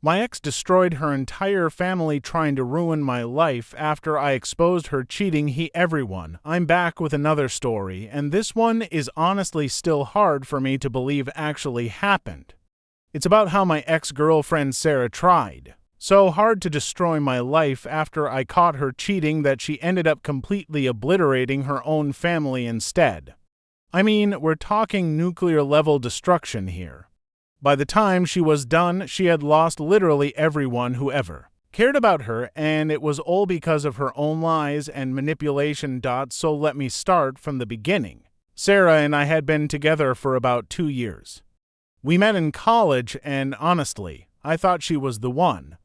My ex destroyed her entire family trying to ruin my life after I exposed her cheating everyone. I'm back with another story, and this one is honestly still hard for me to believe actually happened. It's about how my ex-girlfriend Sarah tried so hard to destroy my life after I caught her cheating that she ended up completely obliterating her own family instead. I mean, we're talking nuclear-level destruction here. By the time she was done, she had lost literally everyone who ever cared about her, and it was all because of her own lies and manipulation. So let me start from the beginning. Sarah and I had been together for about 2 years. We met in college, and honestly, I thought she was the one.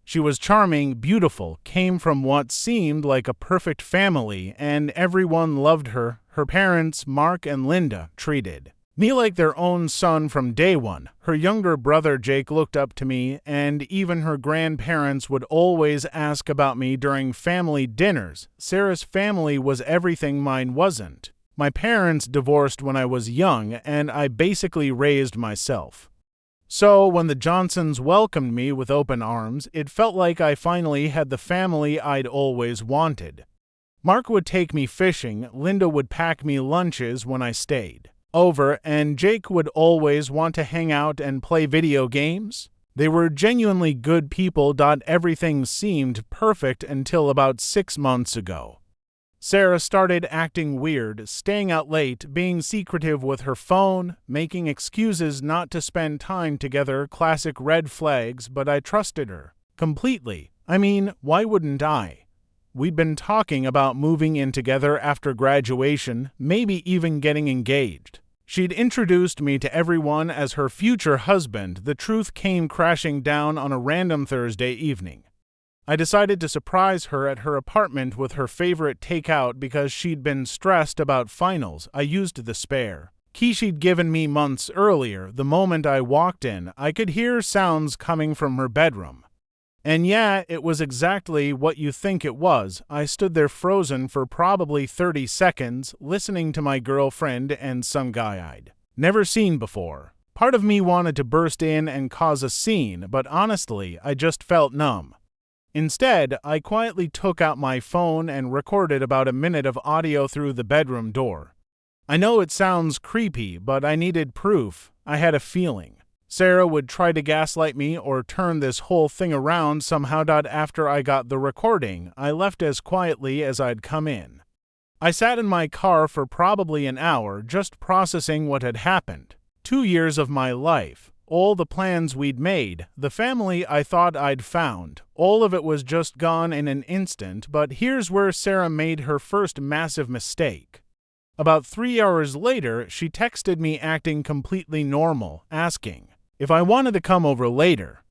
She was charming, beautiful, came from what seemed like a perfect family, and everyone loved her. Her parents, Mark and Linda, treated me like their own son from day one. Her younger brother Jake looked up to me, and even her grandparents would always ask about me during family dinners. Sarah's family was everything mine wasn't. My parents divorced when I was young, and I basically raised myself. So when the Johnsons welcomed me with open arms, it felt like I finally had the family I'd always wanted. Mark would take me fishing, Linda would pack me lunches when I stayed over, and Jake would always want to hang out and play video games. They were genuinely good people. Everything seemed perfect until about 6 months ago. Sarah started acting weird, staying out late, being secretive with her phone, making excuses not to spend time together, classic red flags, but I trusted her completely. I mean, why wouldn't I? We'd been talking about moving in together after graduation, maybe even getting engaged. She'd introduced me to everyone as her future husband. The truth came crashing down on a random Thursday evening. I decided to surprise her at her apartment with her favorite takeout because she'd been stressed about finals. I used the spare key she'd given me months earlier. The moment I walked in, I could hear sounds coming from her bedroom. And yeah, it was exactly what you think it was. I stood there frozen for probably 30 seconds, listening to my girlfriend and some guy I'd never seen before. Part of me wanted to burst in and cause a scene, but honestly, I just felt numb. Instead, I quietly took out my phone and recorded about a minute of audio through the bedroom door. I know it sounds creepy, but I needed proof. I had a feeling Sarah would try to gaslight me or turn this whole thing around somehow. After I got the recording, I left as quietly as I'd come in. I sat in my car for probably an hour just processing what had happened. 2 years of my life, all the plans we'd made, the family I thought I'd found, all of it was just gone in an instant. But here's where Sarah made her first massive mistake. About 3 hours later, she texted me acting completely normal, asking if I wanted to come over later.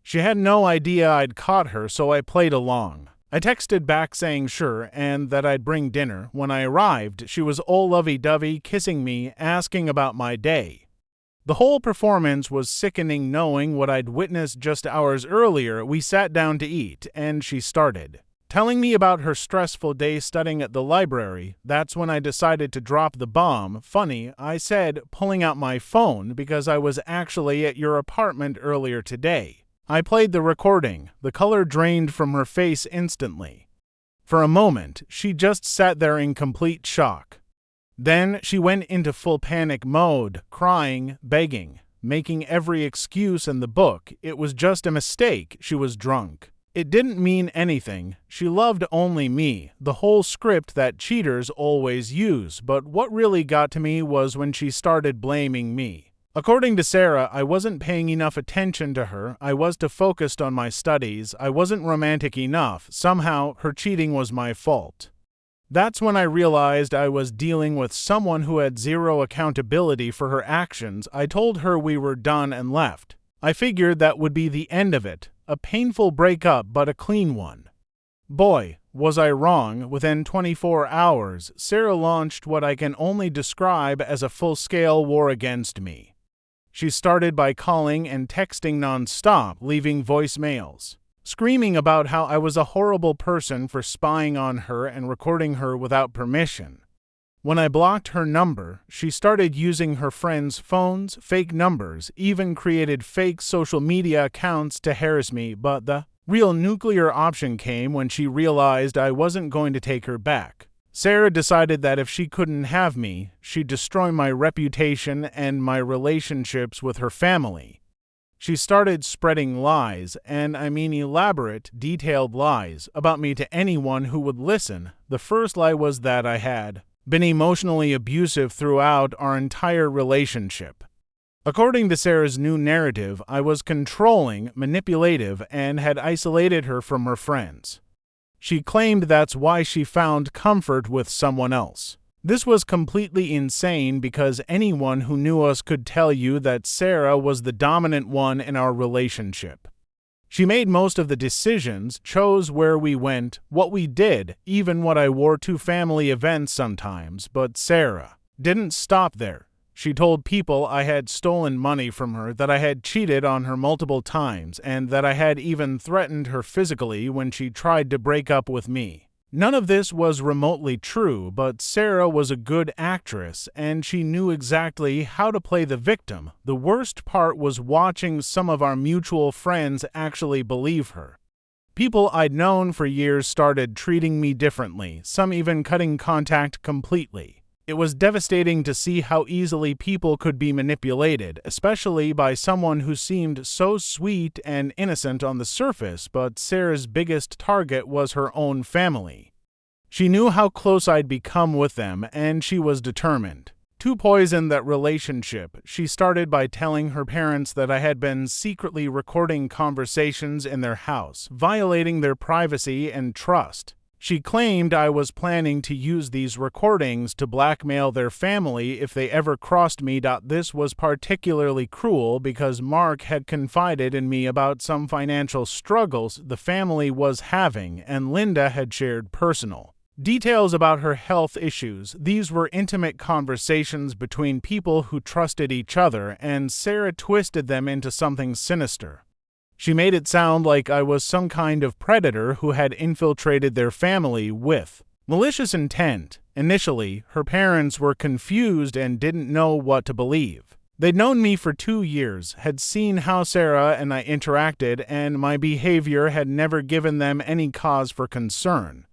She had no idea I'd caught her, so I played along. I texted back saying sure and that I'd bring dinner. When I arrived, she was all lovey-dovey, kissing me, asking about my day. The whole performance was sickening. Knowing what I'd witnessed just hours earlier, we sat down to eat, and she started telling me about her stressful day studying at the library. That's when I decided to drop the bomb. Funny, I said, pulling out my phone, because I was actually at your apartment earlier today. I played the recording. The color drained from her face instantly. For a moment, she just sat there in complete shock. Then she went into full panic mode, crying, begging, making every excuse in the book. It was just a mistake. She was drunk. It didn't mean anything. She loved only me, the whole script that cheaters always use. But what really got to me was when she started blaming me. According to Sarah, I wasn't paying enough attention to her. I was too focused on my studies. I wasn't romantic enough. Somehow, her cheating was my fault. That's when I realized I was dealing with someone who had zero accountability for her actions. I told her we were done and left. I figured that would be the end of it. A painful breakup, but a clean one. Boy, was I wrong. Within 24 hours, Sarah launched what I can only describe as a full-scale war against me. She started by calling and texting non-stop, leaving voicemails, screaming about how I was a horrible person for spying on her and recording her without permission. When I blocked her number, she started using her friends' phones, fake numbers, even created fake social media accounts to harass me, but the real nuclear option came when she realized I wasn't going to take her back. Sarah decided that if she couldn't have me, she'd destroy my reputation and my relationships with her family. She started spreading lies, and I mean elaborate, detailed lies, about me to anyone who would listen. The first lie was that I had been emotionally abusive throughout our entire relationship. According to Sarah's new narrative, I was controlling, manipulative, and had isolated her from her friends. She claimed that's why she found comfort with someone else. This was completely insane because anyone who knew us could tell you that Sarah was the dominant one in our relationship. She made most of the decisions, chose where we went, what we did, even what I wore to family events sometimes, but Sarah didn't stop there. She told people I had stolen money from her, that I had cheated on her multiple times, and that I had even threatened her physically when she tried to break up with me. None of this was remotely true, but Sarah was a good actress, and she knew exactly how to play the victim. The worst part was watching some of our mutual friends actually believe her. People I'd known for years started treating me differently, some even cutting contact completely. It was devastating to see how easily people could be manipulated, especially by someone who seemed so sweet and innocent on the surface, but Sarah's biggest target was her own family. She knew how close I'd become with them, and she was determined to poison that relationship. She started by telling her parents that I had been secretly recording conversations in their house, violating their privacy and trust. She claimed I was planning to use these recordings to blackmail their family if they ever crossed me. This was particularly cruel because Mark had confided in me about some financial struggles the family was having, and Linda had shared personal details about her health issues. These were intimate conversations between people who trusted each other, and Sarah twisted them into something sinister. She made it sound like I was some kind of predator who had infiltrated their family with malicious intent. Initially, her parents were confused and didn't know what to believe. They'd known me for 2 years, had seen how Sarah and I interacted, and my behavior had never given them any cause for concern.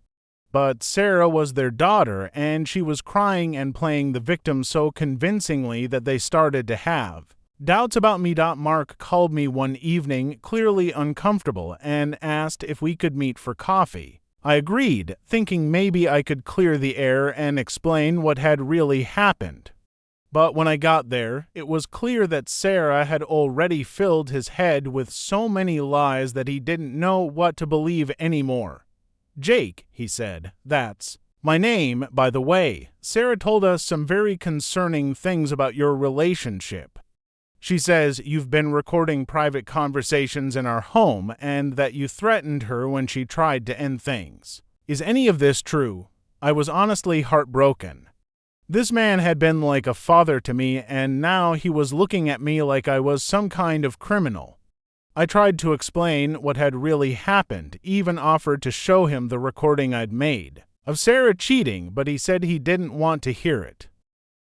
But Sarah was their daughter, and she was crying and playing the victim so convincingly that they started to have doubts about me. Mark called me one evening, clearly uncomfortable, and asked if we could meet for coffee. I agreed, thinking maybe I could clear the air and explain what had really happened. But when I got there, it was clear that Sarah had already filled his head with so many lies that he didn't know what to believe anymore. "Jake," he said, "that's my name, by the way. Sarah told us some very concerning things about your relationship. She says you've been recording private conversations in our home and that you threatened her when she tried to end things. Is any of this true?" I was honestly heartbroken. This man had been like a father to me, and now he was looking at me like I was some kind of criminal. I tried to explain what had really happened, even offered to show him the recording I'd made of Sarah cheating, but he said he didn't want to hear it.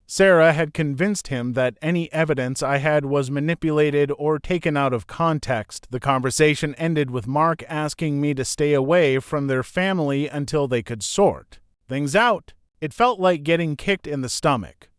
Sarah had convinced him that any evidence I had was manipulated or taken out of context. The conversation ended with Mark asking me to stay away from their family until they could sort things out. It felt like getting kicked in the stomach.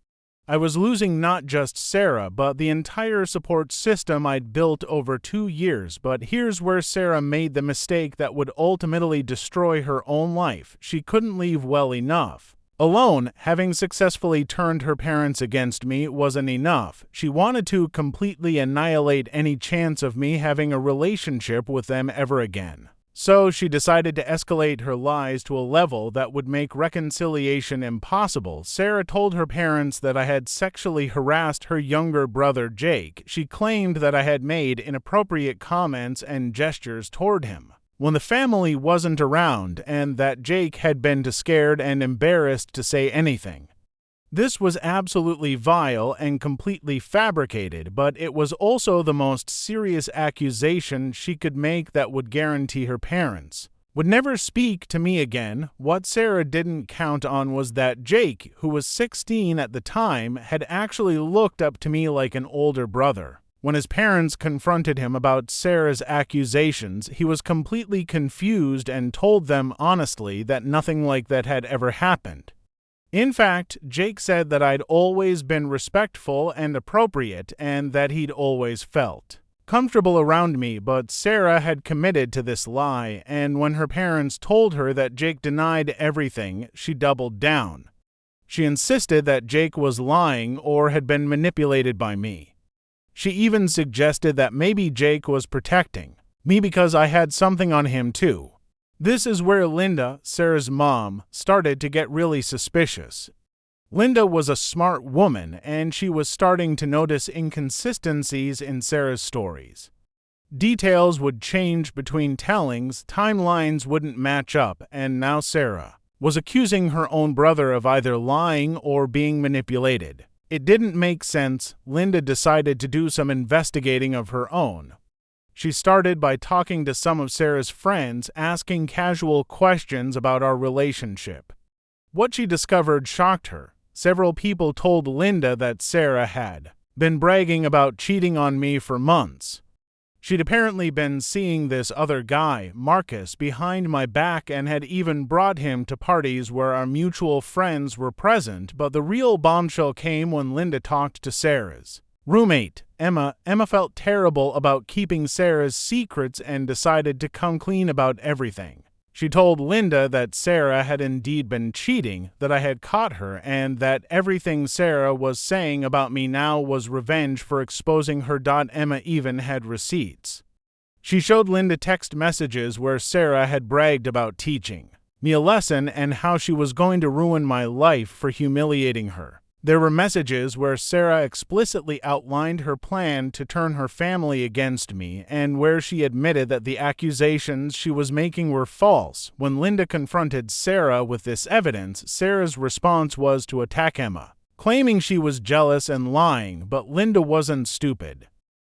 I was losing not just Sarah, but the entire support system I'd built over 2 years. But here's where Sarah made the mistake that would ultimately destroy her own life. She couldn't leave well enough. Alone, having successfully turned her parents against me wasn't enough. She wanted to completely annihilate any chance of me having a relationship with them ever again. So she decided to escalate her lies to a level that would make reconciliation impossible. Sarah told her parents that I had sexually harassed her younger brother Jake. She claimed that I had made inappropriate comments and gestures toward him when the family wasn't around, and that Jake had been too scared and embarrassed to say anything. This was absolutely vile and completely fabricated, but it was also the most serious accusation she could make that would guarantee her parents would never speak to me again. What Sarah didn't count on was that Jake, who was 16 at the time, had actually looked up to me like an older brother. When his parents confronted him about Sarah's accusations, he was completely confused and told them honestly that nothing like that had ever happened. In fact, Jake said that I'd always been respectful and appropriate and that he'd always felt comfortable around me, but Sarah had committed to this lie, and when her parents told her that Jake denied everything, she doubled down. She insisted that Jake was lying or had been manipulated by me. She even suggested that maybe Jake was protecting me because I had something on him too. This is where Linda, Sarah's mom, started to get really suspicious. Linda was a smart woman, and she was starting to notice inconsistencies in Sarah's stories. Details would change between tellings, timelines wouldn't match up, and now Sarah was accusing her own brother of either lying or being manipulated. It didn't make sense. Linda decided to do some investigating of her own. She started by talking to some of Sarah's friends, asking casual questions about our relationship. What she discovered shocked her. Several people told Linda that Sarah had been bragging about cheating on me for months. She'd apparently been seeing this other guy, Marcus, behind my back and had even brought him to parties where our mutual friends were present, but the real bombshell came when Linda talked to Sarah's roommate, Emma. Emma felt terrible about keeping Sarah's secrets and decided to come clean about everything. She told Linda that Sarah had indeed been cheating, that I had caught her, and that everything Sarah was saying about me now was revenge for exposing her. Emma even had receipts. She showed Linda text messages where Sarah had bragged about teaching me a lesson and how she was going to ruin my life for humiliating her. There were messages where Sarah explicitly outlined her plan to turn her family against me and where she admitted that the accusations she was making were false. When Linda confronted Sarah with this evidence, Sarah's response was to attack Emma, claiming she was jealous and lying, but Linda wasn't stupid.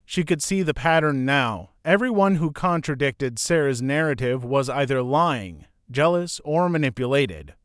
She could see the pattern now. Everyone who contradicted Sarah's narrative was either lying, jealous, or manipulated.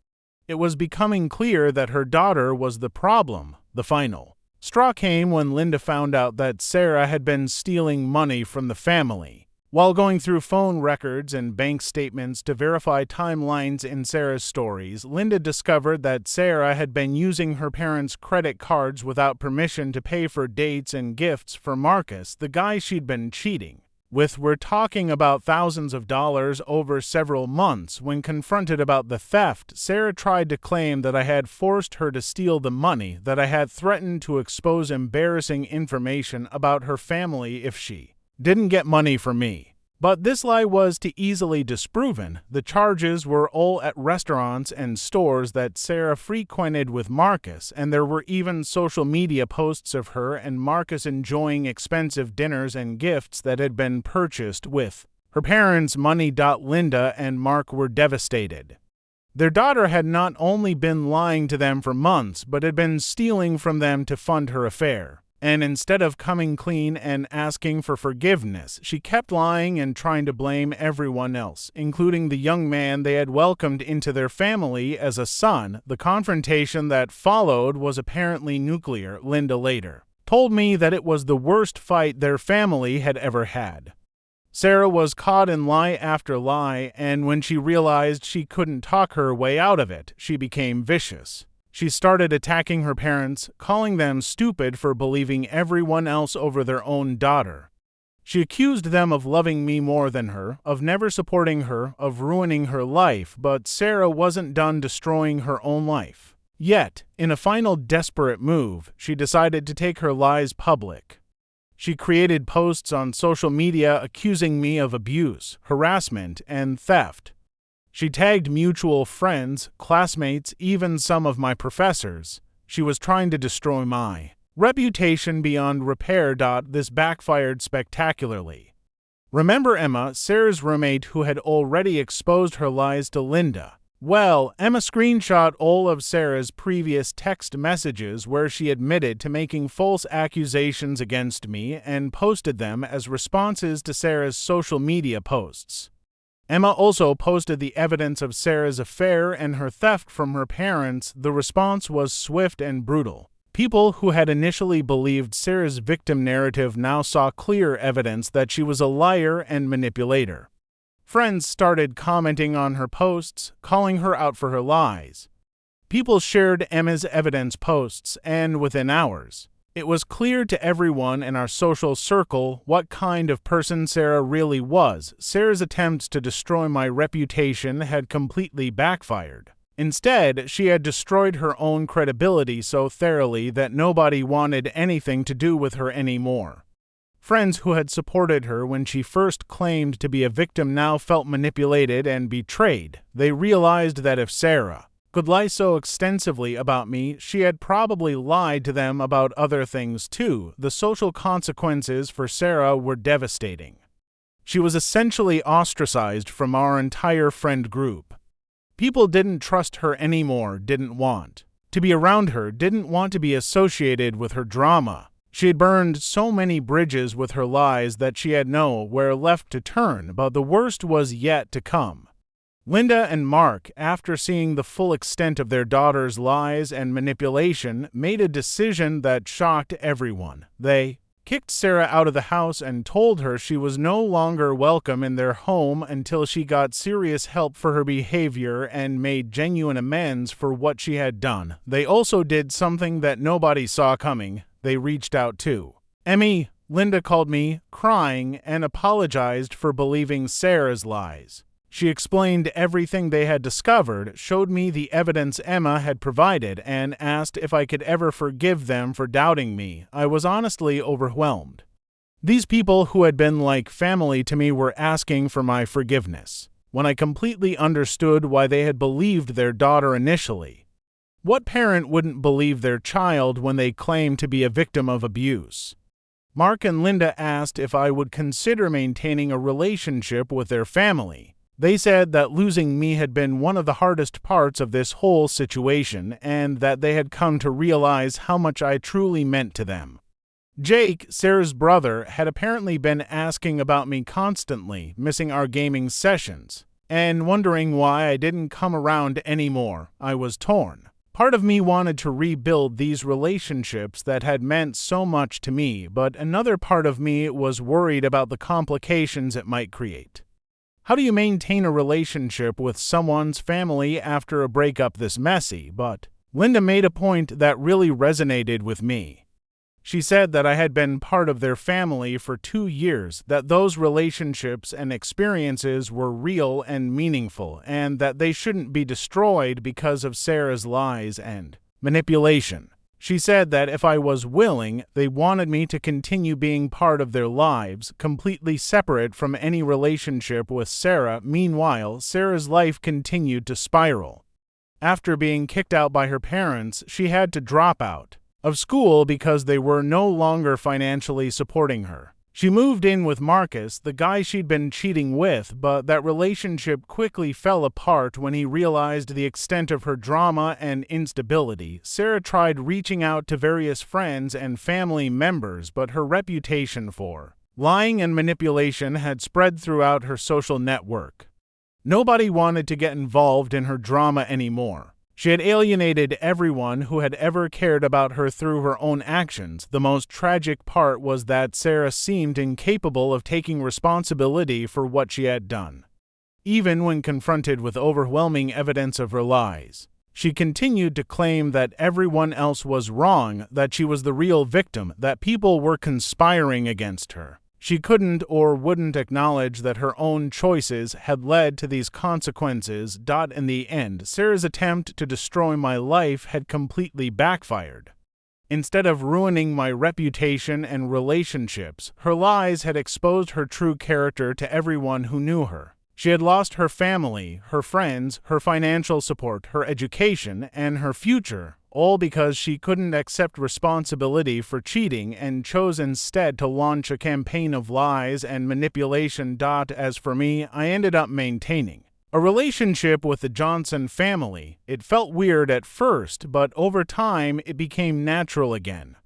It was becoming clear that her daughter was the problem. The final straw came when Linda found out that Sarah had been stealing money from the family. While going through phone records and bank statements to verify timelines in Sarah's stories, Linda discovered that Sarah had been using her parents' credit cards without permission to pay for dates and gifts for Marcus, the guy she'd been cheating with. We're talking about thousands of dollars over several months. When confronted about the theft, Sarah tried to claim that I had forced her to steal the money, that I had threatened to expose embarrassing information about her family if she didn't get money from me. But this lie was too easily disproven. The charges were all at restaurants and stores that Sarah frequented with Marcus, and there were even social media posts of her and Marcus enjoying expensive dinners and gifts that had been purchased with her parents' money. Linda and Mark were devastated. Their daughter had not only been lying to them for months, but had been stealing from them to fund her affair. And instead of coming clean and asking for forgiveness, she kept lying and trying to blame everyone else, including the young man they had welcomed into their family as a son. The confrontation that followed was apparently nuclear. Linda later told me that it was the worst fight their family had ever had. Sarah was caught in lie after lie, and when she realized she couldn't talk her way out of it, she became vicious. She started attacking her parents, calling them stupid for believing everyone else over their own daughter. She accused them of loving me more than her, of never supporting her, of ruining her life, but Sarah wasn't done destroying her own life. Yet, in a final desperate move, she decided to take her lies public. She created posts on social media accusing me of abuse, harassment, and theft. She tagged mutual friends, classmates, even some of my professors. She was trying to destroy my reputation beyond repair. This backfired spectacularly. Remember Emma, Sarah's roommate who had already exposed her lies to Linda? Well, Emma screenshot all of Sarah's previous text messages where she admitted to making false accusations against me and posted them as responses to Sarah's social media posts. Emma also posted the evidence of Sarah's affair and her theft from her parents. The response was swift and brutal. People who had initially believed Sarah's victim narrative now saw clear evidence that she was a liar and manipulator. Friends started commenting on her posts, calling her out for her lies. People shared Emma's evidence posts, and within hours, it was clear to everyone in our social circle what kind of person Sarah really was. Sarah's attempts to destroy my reputation had completely backfired. Instead, she had destroyed her own credibility so thoroughly that nobody wanted anything to do with her anymore. Friends who had supported her when she first claimed to be a victim now felt manipulated and betrayed. They realized that if Sarah could lie so extensively about me, she had probably lied to them about other things too. The social consequences for Sarah were devastating. She was essentially ostracized from our entire friend group. People didn't trust her anymore, didn't want to be around her, didn't want to be associated with her drama. She had burned so many bridges with her lies that she had nowhere left to turn, but the worst was yet to come. Linda and Mark, after seeing the full extent of their daughter's lies and manipulation, made a decision that shocked everyone. They kicked Sarah out of the house and told her she was no longer welcome in their home until she got serious help for her behavior and made genuine amends for what she had done. They also did something that nobody saw coming. They reached out to Emmy. Linda called me, crying, and apologized for believing Sarah's lies. She explained everything they had discovered, showed me the evidence Emma had provided, and asked if I could ever forgive them for doubting me. I was honestly overwhelmed. These people who had been like family to me were asking for my forgiveness. When I completely understood why they had believed their daughter initially. What parent wouldn't believe their child when they claim to be a victim of abuse? Mark and Linda asked if I would consider maintaining a relationship with their family. They said that losing me had been one of the hardest parts of this whole situation and that they had come to realize how much I truly meant to them. Jake, Sarah's brother, had apparently been asking about me constantly, missing our gaming sessions, and wondering why I didn't come around anymore. I was torn. Part of me wanted to rebuild these relationships that had meant so much to me, but another part of me was worried about the complications it might create. How do you maintain a relationship with someone's family after a breakup this messy? But Linda made a point that really resonated with me. She said that I had been part of their family for 2 years, that those relationships and experiences were real and meaningful, and that they shouldn't be destroyed because of Sarah's lies and manipulation. She said that if I was willing, they wanted me to continue being part of their lives, completely separate from any relationship with Sarah. Meanwhile, Sarah's life continued to spiral. After being kicked out by her parents, she had to drop out of school because they were no longer financially supporting her. She moved in with Marcus, the guy she'd been cheating with, but that relationship quickly fell apart when he realized the extent of her drama and instability. Sarah tried reaching out to various friends and family members, but her reputation for lying and manipulation had spread throughout her social network. Nobody wanted to get involved in her drama anymore. She had alienated everyone who had ever cared about her through her own actions. The most tragic part was that Sarah seemed incapable of taking responsibility for what she had done. Even when confronted with overwhelming evidence of her lies, she continued to claim that everyone else was wrong, that she was the real victim, that people were conspiring against her. She couldn't or wouldn't acknowledge that her own choices had led to these consequences. In the end, Sarah's attempt to destroy my life had completely backfired. Instead of ruining my reputation and relationships, her lies had exposed her true character to everyone who knew her. She had lost her family, her friends, her financial support, her education, and her future, all because she couldn't accept responsibility for cheating and chose instead to launch a campaign of lies and manipulation. As for me, I ended up maintaining a relationship with the Johnson family. It felt weird at first, but over time it became natural again.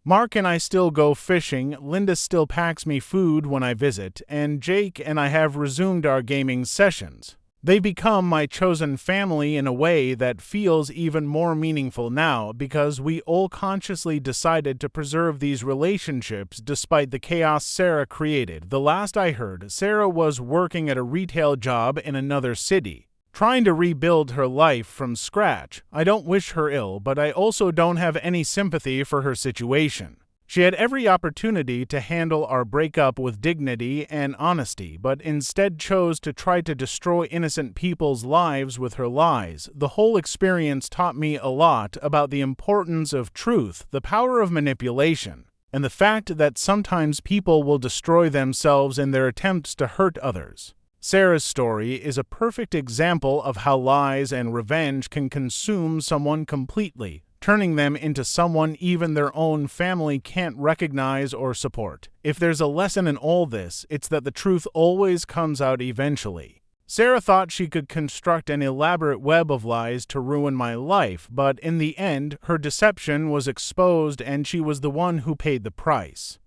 Mark and I still go fishing, Linda still packs me food when I visit, and Jake and I have resumed our gaming sessions. They become my chosen family in a way that feels even more meaningful now because we all consciously decided to preserve these relationships despite the chaos Sarah created. The last I heard, Sarah was working at a retail job in another city, trying to rebuild her life from scratch. I don't wish her ill, but I also don't have any sympathy for her situation. She had every opportunity to handle our breakup with dignity and honesty, but instead chose to try to destroy innocent people's lives with her lies. The whole experience taught me a lot about the importance of truth, the power of manipulation, and the fact that sometimes people will destroy themselves in their attempts to hurt others. Sarah's story is a perfect example of how lies and revenge can consume someone completely, turning them into someone even their own family can't recognize or support. If there's a lesson in all this, it's that the truth always comes out eventually. Sarah thought she could construct an elaborate web of lies to ruin my life, but in the end, her deception was exposed and she was the one who paid the price.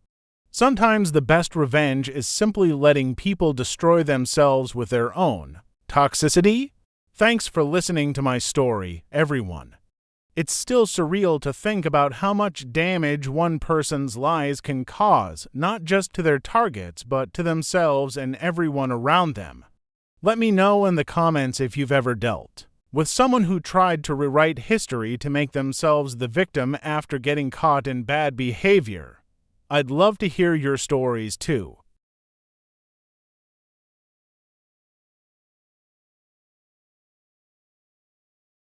Sometimes the best revenge is simply letting people destroy themselves with their own toxicity. Thanks for listening to my story, everyone. It's still surreal to think about how much damage one person's lies can cause, not just to their targets, but to themselves and everyone around them. Let me know in the comments if you've ever dealt with someone who tried to rewrite history to make themselves the victim after getting caught in bad behavior. I'd love to hear your stories too.